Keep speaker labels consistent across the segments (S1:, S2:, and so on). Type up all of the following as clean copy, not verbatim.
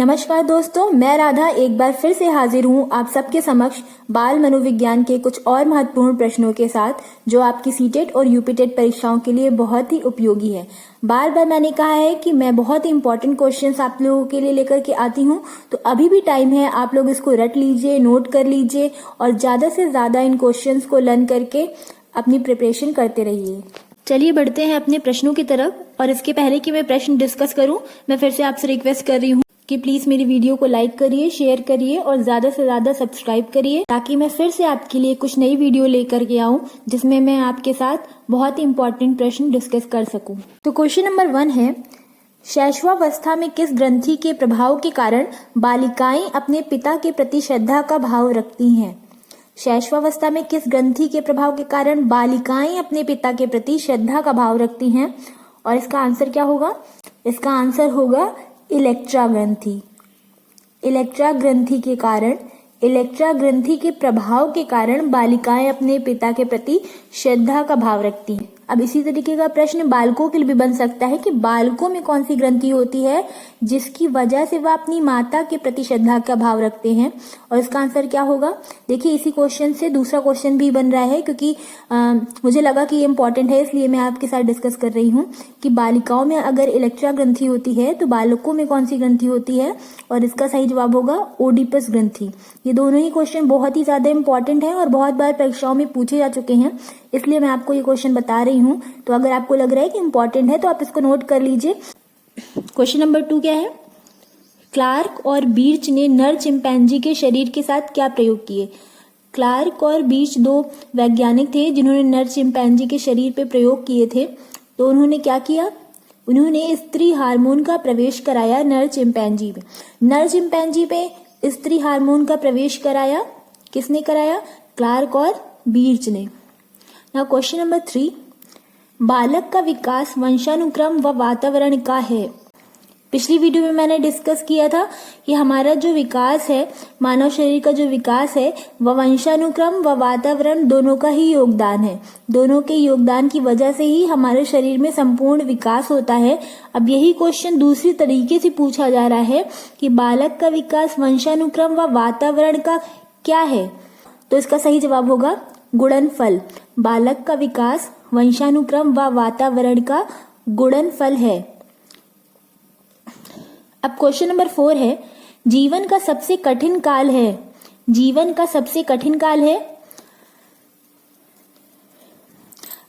S1: नमस्कार दोस्तों, मैं राधा एक बार फिर से हाजिर हूँ आप सबके समक्ष बाल मनोविज्ञान के कुछ और महत्वपूर्ण प्रश्नों के साथ जो आपकी सीटेट और यूपीटेट परीक्षाओं के लिए बहुत ही उपयोगी है। बार बार मैंने कहा है कि मैं बहुत ही इंपॉर्टेंट क्वेश्चंस आप लोगों के लिए लेकर के आती हूँ, तो अभी भी टाइम है, आप लोग इसको रट लीजिए, नोट कर लीजिए और ज्यादा से ज्यादा इन क्वेश्चंस को लर्न करके अपनी प्रिपरेशन करते रहिए। चलिए बढ़ते हैं अपने प्रश्नों की तरफ। और इसके पहले कि मैं प्रश्न डिस्कस करूं, मैं फिर से आपसे रिक्वेस्ट कर रही हूं कि प्लीज मेरी वीडियो को लाइक करिए, शेयर करिए और ज्यादा से ज्यादा सब्सक्राइब करिए, ताकि मैं फिर से आपके लिए कुछ नई वीडियो लेकर के आऊं जिसमें मैं आपके साथ बहुत ही इंपॉर्टेंट प्रश्न डिस्कस कर सकूं। तो क्वेश्चन नंबर 1 है, शैशवावस्था में किस ग्रंथि के प्रभाव के कारण बालिकाएं अपने पिता के प्रति श्रद्धा का भाव रखती हैं? शैशवावस्था में किस ग्रंथि के प्रभाव के कारण बालिकाएं अपने पिता के प्रति श्रद्धा का भाव रखती हैं? और इसका आंसर क्या होगा? इसका आंसर होगा इलेक्ट्रा ग्रंथि। इलेक्ट्रा ग्रंथि के कारण, इलेक्ट्रा ग्रंथि के प्रभाव के कारण बालिकाएं अपने पिता के प्रति श्रद्धा का भाव रखती हैं। अब इसी तरीके का प्रश्न बालकों के लिए भी बन सकता है कि बालकों में कौन सी ग्रंथि होती है जिसकी वजह से वह अपनी माता के प्रति श्रद्धा का भाव रखते हैं? और इसका आंसर क्या होगा? देखिए, इसी क्वेश्चन से दूसरा क्वेश्चन भी बन रहा है, क्योंकि मुझे लगा कि ये इंपॉर्टेंट है, इसलिए मैं आपके साथ डिस्कस कर रही हूँ कि बालिकाओं में अगर इलेक्ट्रा ग्रंथि होती है तो बालकों में कौन सी ग्रंथि होती है? और इसका सही जवाब होगा ओडिपस ग्रंथि। ये दोनों ही क्वेश्चन बहुत ही ज्यादा इंपॉर्टेंट है और बहुत बार परीक्षाओं में पूछे जा चुके हैं, इसलिए मैं आपको ये क्वेश्चन बता रही हूँ। तो अगर आपको लग रहा है कि इंपॉर्टेंट है तो आप इसको नोट कर लीजिए। क्वेश्चन नंबर 2 क्या है? क्लार्क और बीर्च ने नर चिंपैंजी के शरीर के साथ क्या प्रयोग किए? क्लार्क और बीर्च दो वैज्ञानिक थे जिन्होंने नर चिंपैंजी के शरीर पे प्रयोग किए थे। तो उन्होंने क्या किया? उन्होंने स्त्री हार्मोन का प्रवेश कराया नर चिंपैंजी पे। नर चिंपैंजी पे स्त्री हार्मोन का प्रवेश कराया। किसने कराया? क्लार्क और बीर्च ने। नाउ क्वेश्चन नंबर 3, बालक का विकास वंशानुक्रम व वातावरण का है। पिछली वीडियो में मैंने डिस्कस किया था कि हमारा जो विकास है, मानव शरीर का जो विकास है, वह वंशानुक्रम व वातावरण दोनों का ही योगदान है। दोनों के योगदान की वजह से ही हमारे शरीर में संपूर्ण विकास होता है। अब यही क्वेश्चन दूसरी तरीके से पूछा जा रहा है कि बालक का विकास वंशानुक्रम व वातावरण का क्या है? तो इसका सही जवाब होगा गुणनफल। बालक का विकास वंशानुक्रम व वातावरण का गुणनफल है। अब क्वेश्चन नंबर 4 है, जीवन का सबसे कठिन काल है। जीवन का सबसे कठिन काल है।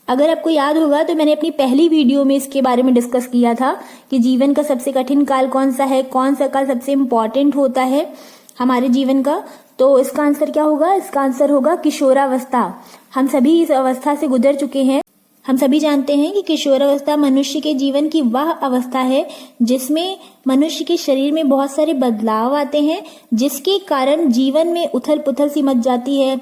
S1: अगर आपको याद होगा तो मैंने अपनी पहली वीडियो में इसके बारे में डिस्कस किया था कि जीवन का सबसे कठिन काल कौन सा है, कौन सा काल सबसे इंपॉर्टेंट होता है हमारे जीवन का। तो इसका आंसर क्या होगा? इसका आंसर होगा किशोरावस्था। हम सभी इस अवस्था से गुजर चुके हैं। हम सभी जानते हैं कि किशोरावस्था मनुष्य के जीवन की वह अवस्था है जिसमें मनुष्य के शरीर में बहुत सारे बदलाव आते हैं, जिसके कारण जीवन में उथल पुथल सी मच जाती है।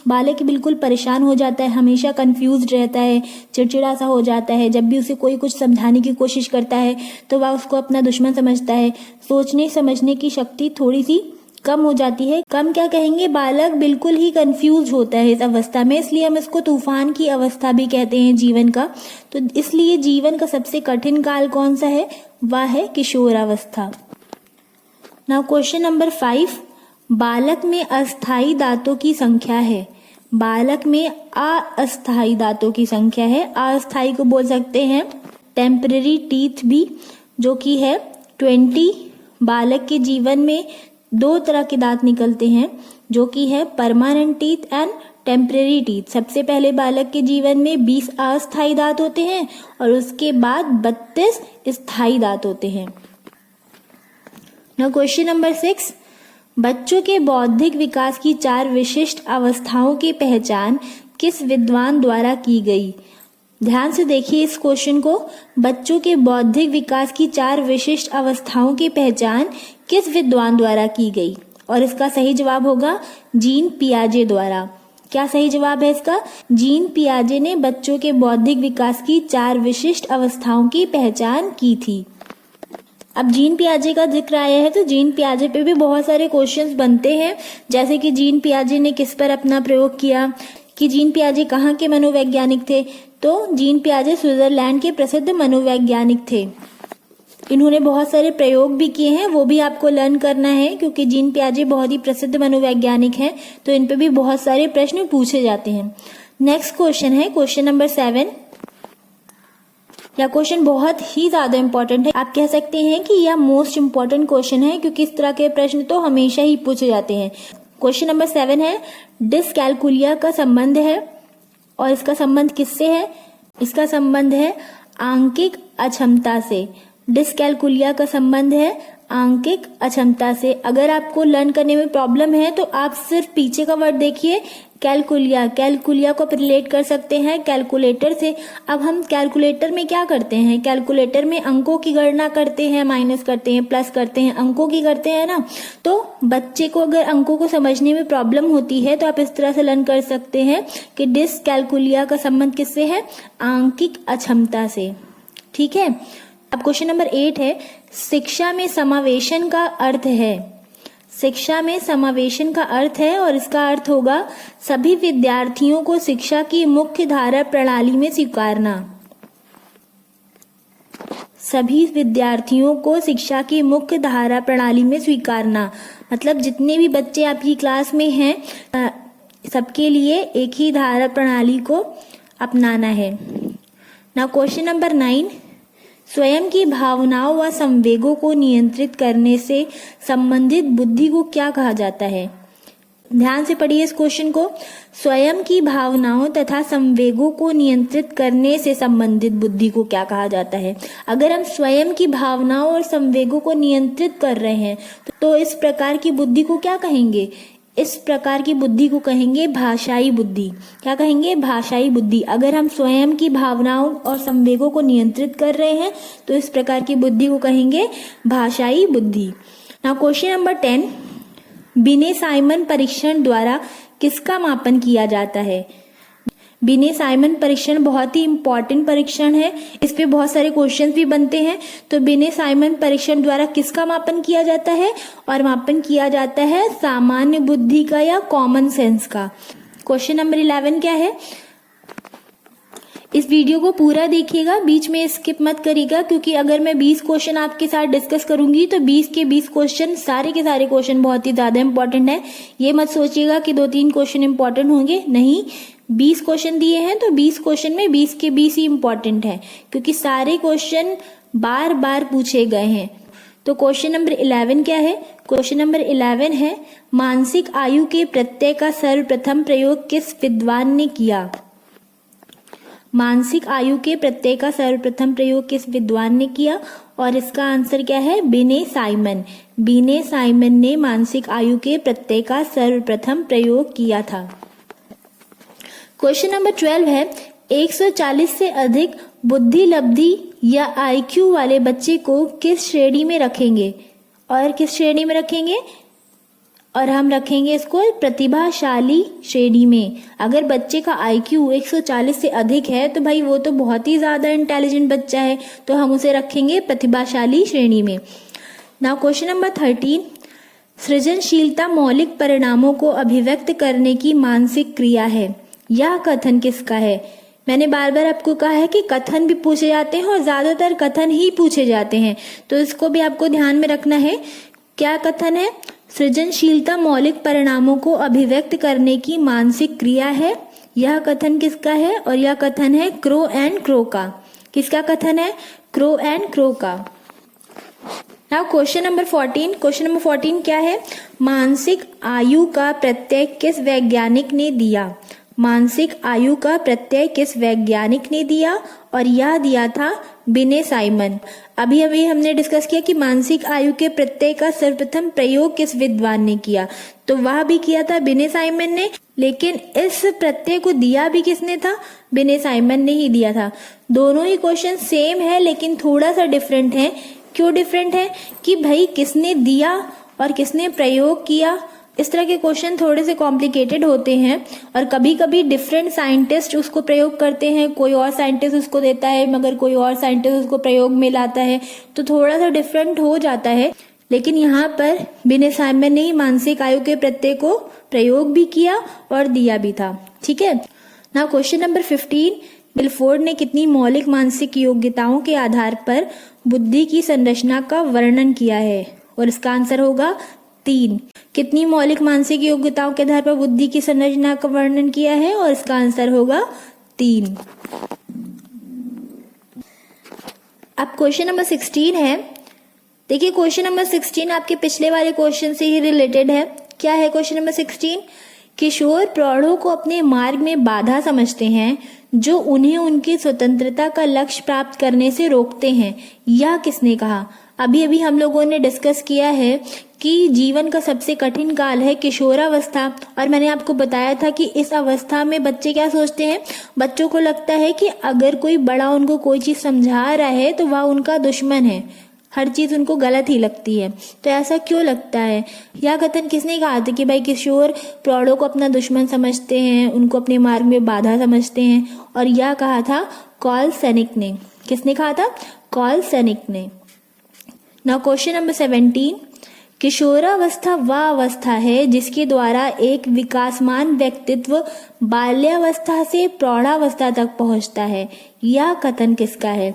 S1: बालक बिल्कुल परेशान हो जाता है, हमेशा कंफ्यूज रहता है, चिड़चिड़ा सा हो जाता है। जब भी उसे कोई कुछ समझाने की कोशिश करता है तो वह उसको अपना दुश्मन समझता है। सोचने समझने की शक्ति थोड़ी सी कम हो जाती है। कम क्या कहेंगे, बालक बिल्कुल ही कंफ्यूज होता है इस अवस्था में, इसलिए हम इसको तूफान की अवस्था भी कहते हैं जीवन का। तो इसलिए जीवन का सबसे कठिन काल कौन सा है? वह है किशोरावस्था। नाउ क्वेश्चन नंबर 5, बालक में अस्थायी दांतों की संख्या है। बालक में अस्थायी दांतों की संख्या है। अस्थायी को बोल सकते हैं टेम्पररी टीथ भी, जो कि है 20। बालक के जीवन में 2 तरह के दांत निकलते हैं, जो कि है permanent teeth and temporary teeth. सबसे पहले बालक के जीवन में 20 अस्थायी दांत होते हैं और उसके बाद 32 स्थायी दांत होते हैं। नाउ क्वेश्चन नंबर 6, बच्चों के बौद्धिक विकास की 4 विशिष्ट अवस्थाओं की पहचान किस विद्वान द्वारा की गई? ध्यान से देखिए इस क्वेश्चन को। बच्चों के बौद्धिक विकास की 4 विशिष्ट अवस्थाओं की पहचान किस विद्वान द्वारा की गई? और इसका सही जवाब होगा जीन पियाजे द्वारा। क्या सही जवाब है इसका? जीन पियाजे ने बच्चों के बौद्धिक विकास की 4 विशिष्ट अवस्थाओं की पहचान की थी। अब जीन पियाजे का जिक्र आया है तो जीन पियाजे पे भी बहुत सारे क्वेश्चंस बनते हैं, जैसे कि जीन पियाजे ने किस पर अपना प्रयोग किया, कि जीन पियाजे कहाँ के मनोवैज्ञानिक थे। तो जीन पियाजे स्विट्जरलैंड के प्रसिद्ध मनोवैज्ञानिक थे। इन्होंने बहुत सारे प्रयोग भी किए हैं, वो भी आपको लर्न करना है, क्योंकि जीन पियाजे बहुत ही प्रसिद्ध मनोवैज्ञानिक हैं, तो इन पे भी बहुत सारे प्रश्न पूछे जाते हैं। नेक्स्ट क्वेश्चन है क्वेश्चन नंबर 7। यह क्वेश्चन बहुत ही ज्यादा इंपॉर्टेंट है, आप कह सकते हैं कि यह मोस्ट इंपॉर्टेंट क्वेश्चन है, क्योंकि इस तरह के प्रश्न तो हमेशा ही पूछे जाते हैं। क्वेश्चन नंबर 7 है, डिसकैलकुलिया का संबंध है, और इसका संबंध किससे है? इसका संबंध है आंकिक अक्षमता से। डिसकैलकुलिया का संबंध है आंकिक अक्षमता से। अगर आपको लर्न करने में प्रॉब्लम है तो आप सिर्फ पीछे का वर्ड देखिए, कैलकुलिया। कैलकुलिया को रिलेट कर सकते हैं कैलकुलेटर से। अब हम कैलकुलेटर में क्या करते हैं? कैलकुलेटर में अंकों की गणना करते हैं, माइनस करते हैं, प्लस करते हैं, अंकों की करते हैं ना। तो बच्चे को अगर अंकों को समझने में प्रॉब्लम होती है तो आप इस तरह से लर्न कर सकते हैं कि डिसकैलकुलिया का संबंध किससे है? आंकिक अक्षमता से। ठीक है। अब क्वेश्चन नंबर 8 है, शिक्षा में समावेशन का अर्थ है। शिक्षा में समावेशन का अर्थ है, और इसका अर्थ होगा सभी विद्यार्थियों को शिक्षा की मुख्य धारा प्रणाली में स्वीकारना। सभी विद्यार्थियों को शिक्षा की मुख्य धारा प्रणाली में स्वीकारना मतलब जितने भी बच्चे आपकी क्लास में हैं सबके लिए एक ही धारा प्रणाली को अपनाना है। नाउ क्वेश्चन नंबर 9, स्वयं की भावनाओं व संवेगों को नियंत्रित करने से संबंधित बुद्धि को क्या कहा जाता है? ध्यान से पढ़िए इस क्वेश्चन को। स्वयं की भावनाओं तथा संवेगों को नियंत्रित करने से संबंधित बुद्धि को क्या कहा जाता है? अगर हम स्वयं की भावनाओं और संवेगों को नियंत्रित कर रहे हैं तो इस प्रकार की बुद्धि को क्या कहेंगे? इस प्रकार की बुद्धि को कहेंगे भाषाई बुद्धि। क्या कहेंगे? भाषाई बुद्धि। अगर हम स्वयं की भावनाओं और संवेगों को नियंत्रित कर रहे हैं तो इस प्रकार की बुद्धि को कहेंगे भाषाई बुद्धि। नाउ क्वेश्चन नंबर 10, बिने साइमन परीक्षण द्वारा किसका मापन किया जाता है? बिने साइमन परीक्षण बहुत ही इंपॉर्टेंट परीक्षण है, इस पे बहुत सारे क्वेश्चंस भी बनते हैं। तो बिने साइमन परीक्षण द्वारा किसका मापन किया जाता है? और मापन किया जाता है सामान्य बुद्धि का या कॉमन सेंस का। क्वेश्चन नंबर 11 क्या है? इस वीडियो को पूरा देखिएगा, बीच में स्किप मत करिएगा, क्योंकि अगर मैं 20 क्वेश्चन आपके साथ डिस्कस करूंगी तो 20 के 20 क्वेश्चन सारे के सारे क्वेश्चन बहुत ही ज्यादा इंपॉर्टेंट है। ये मत सोचिएगा कि 2-3 क्वेश्चन इंपॉर्टेंट होंगे, नहीं, 20 क्वेश्चन दिए हैं तो 20 क्वेश्चन में 20 के 20 ही इंपॉर्टेंट है, क्योंकि सारे क्वेश्चन बार बार पूछे गए हैं। तो क्वेश्चन नंबर 11 क्या है? क्वेश्चन नंबर 11 है, मानसिक आयु के प्रत्यय का सर्वप्रथम प्रयोग किस विद्वान ने किया? मानसिक आयु के प्रत्यय का सर्वप्रथम प्रयोग किस विद्वान ने किया? और इसका आंसर क्या है? बिने साइमन। बिने साइमन ने मानसिक आयु के प्रत्यय का सर्वप्रथम प्रयोग किया था। क्वेश्चन नंबर 12 है, 140 से अधिक बुद्धि लब्धि या आईक्यू वाले बच्चे को किस श्रेणी में रखेंगे? और किस श्रेणी में रखेंगे? और हम रखेंगे इसको प्रतिभाशाली श्रेणी में। अगर बच्चे का आईक्यू 140 से अधिक है तो भाई वो तो बहुत ही ज्यादा इंटेलिजेंट बच्चा है, तो हम उसे रखेंगे प्रतिभाशाली श्रेणी में। नाउ क्वेश्चन नंबर 13, सृजनशीलता मौलिक परिणामों को अभिव्यक्त करने की मानसिक क्रिया है। यह कथन किसका है? मैंने बार बार आपको कहा है कि कथन भी पूछे जाते हैं और ज्यादातर कथन ही पूछे जाते हैं, तो इसको भी आपको ध्यान में रखना है। क्या कथन है? सृजनशीलता मौलिक परिणामों को अभिव्यक्त करने की मानसिक क्रिया है। यह कथन किसका है? और यह कथन है क्रो एंड क्रो का। किसका कथन है? क्रो एंड क्रो का। Now question number 14। Question number 14 क्या है? मानसिक आयु का प्रत्यय किस वैज्ञानिक ने दिया? मानसिक आयु का प्रत्यय किस वैज्ञानिक ने दिया? और यह दिया था बिने साइमन। अभी अभी हमने डिस्कस किया कि मानसिक आयु के प्रत्यय का सर्वप्रथम प्रयोग किस विद्वान ने किया, तो वह भी किया था बिने साइमन ने, लेकिन इस प्रत्यय को दिया भी किसने था? बिने साइमन ने ही दिया था। दोनों ही क्वेश्चन सेम है लेकिन थोड़ा सा डिफरेंट है। क्यों डिफरेंट है? कि भाई किसने दिया और किसने प्रयोग किया। इस तरह के क्वेश्चन थोड़े से कॉम्प्लिकेटेड होते हैं और कभी कभी डिफरेंट साइंटिस्ट उसको प्रयोग करते हैं, कोई और साइंटिस्ट उसको देता है मगर कोई और साइंटिस्ट उसको प्रयोग में लाता है, तो थोड़ा सा डिफरेंट हो जाता है। लेकिन यहाँ पर बिने साइमन ने ही मानसिक आयु के प्रत्यय को प्रयोग भी किया और दिया भी था। ठीक है। नाउ क्वेश्चन नंबर 15, मिलफोर्ड ने कितनी मौलिक मानसिक योग्यताओं के आधार पर बुद्धि की संरचना का वर्णन किया है? और इसका आंसर होगा 3। कितनी मौलिक मानसिक योग्यताओं के आधार पर बुद्धि की संरचना का वर्णन किया है? और इसका आंसर होगा 3। अब क्वेश्चन नंबर 16 है। देखिए क्वेश्चन नंबर 16 आपके पिछले वाले क्वेश्चन से ही रिलेटेड है। क्या है क्वेश्चन नंबर 16? किशोर प्रौढ़ों को अपने मार्ग में बाधा समझते हैं जो उन्हें उनकी स्वतंत्रता का लक्ष्य प्राप्त करने से रोकते हैं। यह किसने कहा? अभी अभी हम लोगों ने डिस्कस किया है कि जीवन का सबसे कठिन काल है किशोरावस्था, और मैंने आपको बताया था कि इस अवस्था में बच्चे क्या सोचते हैं। बच्चों को लगता है कि अगर कोई बड़ा उनको कोई चीज समझा रहा है तो वह उनका दुश्मन है, हर चीज उनको गलत ही लगती है। तो ऐसा क्यों लगता है? यह कथन किसने कहा था कि भाई किशोर प्रौढ़ों को अपना दुश्मन समझते हैं, उनको अपने मार्ग में बाधा समझते हैं? और यह कहा था कार्ल सेनिक ने। किसने कहा था? कार्ल सेनिक ने। नाउ क्वेश्चन नंबर 17, किशोरावस्था वह अवस्था है जिसके द्वारा एक विकासमान व्यक्तित्व बाल्यावस्था से प्रौढ़ावस्था तक पहुंचता है। यह कथन किसका है?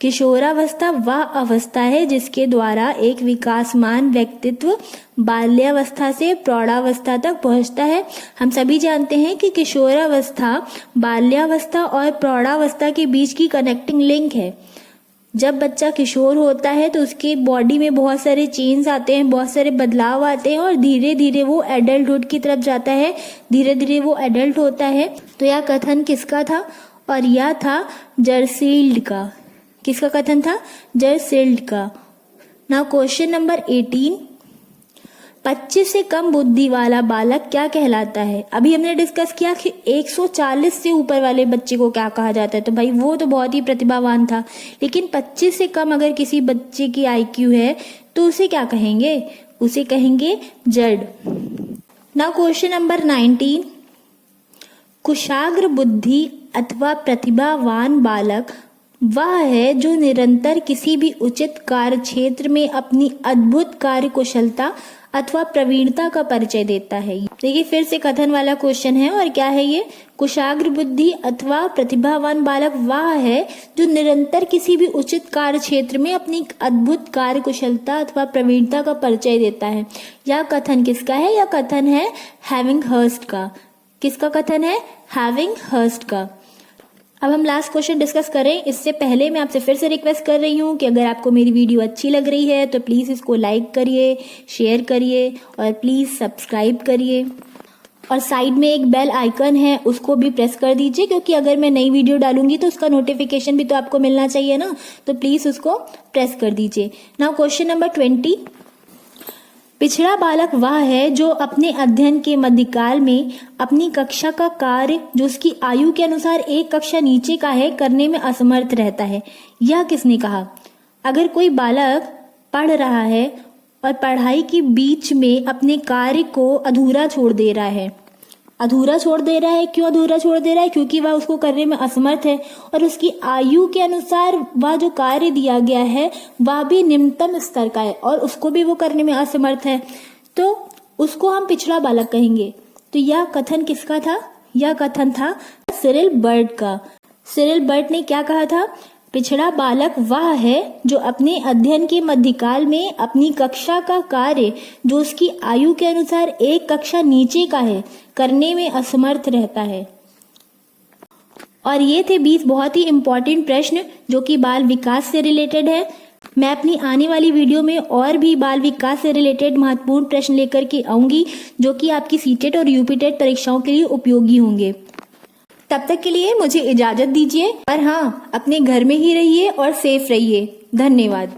S1: किशोरावस्था वह अवस्था है जिसके द्वारा एक विकासमान व्यक्तित्व बाल्यावस्था से प्रौढ़ावस्था तक पहुंचता है। हम सभी जानते हैं कि किशोरावस्था बाल्यावस्था और प्रौढ़ावस्था के बीच की कनेक्टिंग लिंक है। जब बच्चा किशोर होता है तो उसके बॉडी में बहुत सारे चेंज आते हैं, बहुत सारे बदलाव आते हैं, और धीरे धीरे वो एडल्टहुड की तरफ जाता है, धीरे धीरे वो एडल्ट होता है। तो यह कथन किसका था? और यह था जरसील्ड का। किसका कथन था? जरसील्ड का। नाउ क्वेश्चन नंबर 18, 25 से कम बुद्धि वाला बालक क्या कहलाता है? अभी हमने डिस्कस किया कि 140 से ऊपर वाले बच्चे को क्या कहा जाता है, तो भाई वो तो बहुत ही प्रतिभावान था। लेकिन 25 से कम अगर किसी बच्चे की IQ है तो उसे क्या कहेंगे? उसे कहेंगे जड़। नाउ क्वेश्चन नंबर 19, कुशाग्र बुद्धि अथवा प्रतिभावान बालक वह है जो निरंतर किसी भी उचित कार्य क्षेत्र में अपनी अद्भुत कार्य कुशलता अथवा प्रवीणता का परिचय देता है। देखिए फिर से कथन वाला क्वेश्चन है, और क्या है ये? कुशाग्र बुद्धि अथवा प्रतिभावान बालक वह है जो निरंतर किसी भी उचित कार्य क्षेत्र में अपनी अद्भुत कार्य कुशलता अथवा प्रवीणता का परिचय देता है। यह कथन किसका है? यह कथन है हैविंगहर्स्ट का। किसका कथन है? हैविंगहर्स्ट का। अब हम लास्ट क्वेश्चन डिस्कस करें इससे पहले मैं आपसे फिर से रिक्वेस्ट कर रही हूँ कि अगर आपको मेरी वीडियो अच्छी लग रही है तो प्लीज़ इसको लाइक करिए, शेयर करिए और प्लीज़ सब्सक्राइब करिए। और साइड में एक बेल आइकन है, उसको भी प्रेस कर दीजिए, क्योंकि अगर मैं नई वीडियो डालूंगी तो उसका नोटिफिकेशन भी तो आपको मिलना चाहिए ना, तो प्लीज़ उसको प्रेस कर दीजिए। नाउ क्वेश्चन नंबर 20, पिछड़ा बालक वह है जो अपने अध्ययन के मध्यकाल में अपनी कक्षा का कार्य जो उसकी आयु के अनुसार एक कक्षा नीचे का है करने में असमर्थ रहता है। यह किसने कहा? अगर कोई बालक पढ़ रहा है और पढ़ाई के बीच में अपने कार्य को अधूरा छोड़ दे रहा है, क्यों अधूरा छोड़ दे रहा है? क्योंकि वह उसको करने में असमर्थ है और उसकी आयु के अनुसार वह जो कार्य दिया गया है वह भी निम्नतम स्तर का है और उसको भी वो करने में असमर्थ है, तो उसको हम पिछड़ा बालक कहेंगे। तो यह कथन किसका था? यह कथन था सिरिल बर्ड का। सिरिल बर्ड ने क्या कहा था? पिछड़ा बालक वह है जो अपने अध्ययन के मध्यकाल में अपनी कक्षा का कार्य जो उसकी आयु के अनुसार एक कक्षा नीचे का है करने में असमर्थ रहता है। और ये थे 20 बहुत ही इम्पोर्टेंट प्रश्न जो कि बाल विकास से रिलेटेड है। मैं अपनी आने वाली वीडियो में और भी बाल विकास से रिलेटेड महत्वपूर्ण प्रश्न लेकर के आऊंगी जो कि आपकी सीटेट और यूपीटेट परीक्षाओं के लिए उपयोगी होंगे। तब तक के लिए मुझे इजाजत दीजिए, और हाँ, अपने घर में ही रहिए और सेफ रहिए। धन्यवाद।